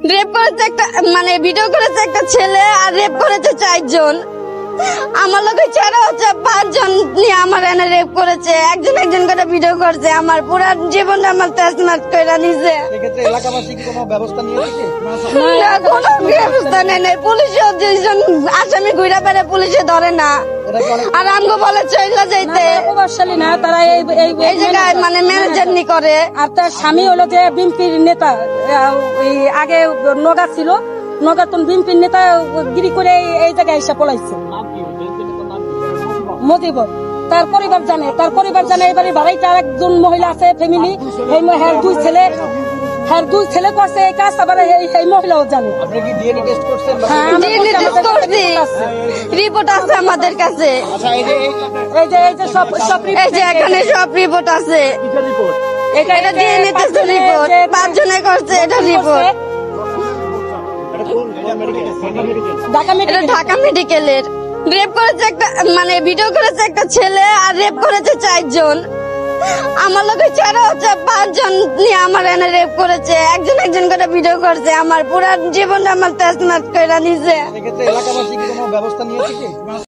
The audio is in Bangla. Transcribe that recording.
রেপ করেছে একটা, মানে ভিডিও করেছে একটা ছেলে, আর রেপ করেছে 4 জন। আমার লোকে ছেড়ে হচ্ছে 5 জন নিয়ে আমার এনে রেপ করেছে, একজন একজন করে ভিডিও করছে, আমার পুরা জীবন আমার তেজমাত করে নিছে। সেক্ষেত্রে এলাকাবাসী কি কোনো ব্যবস্থা নিয়েছে? না, কোনো ব্যবস্থা নেই নাই। পুলিশও 2 জন আসামি ঘুরে বেড়ে পুলিশে ধরে না, আর আমগো বলে চইলা যাইতে। প্রভাবশালী না, তারা এই জায়গায় মানে ম্যানেজার নি করে। আর তার স্বামী হলো যে বিএনপির নেতা, এই আগে নগা ছিল, নগাতন বিএনপির নেতা গিরি করে এই জায়গায় এসে পলাইছে। মজিবর তার পরিবার জানে এবারে বাড়িতে আর একজন মহিলা আছে ফ্যামিলি, এই হ্যাঁ 2 ছেলে করছে এই কাজ, আবার এই মহিলাও জানে। আপনি কি ডিএনএ টেস্ট করছেন? হ্যাঁ, আমরা DNA test করছি, রিপোর্ট আছে আমাদের কাছে। আচ্ছা, এই যে সব এই যে এখানে সব রিপোর্ট আছে। এটা এটা DNA টেস্ট রিপোর্ট, 5 জনে করছে এটা রিপোর্ট। এটা ঢাকা মেডিকেলের। রেপ করেছে একটা, মানে ভিডিও করেছে একটা ছেলে, আর রেপ করেছে 4 জন। আমার লোকে ছেড়ে হচ্ছে 5 জন নিয়ে আমার এনে রেপ করেছে, একজন একজন করে ভিডিও করছে, আমার পুরা জীবন আমার তেজমাত করে নিছে। সেক্ষেত্রে এলাকাবাসী কি কোনো ব্যবস্থা নিয়েছে কি?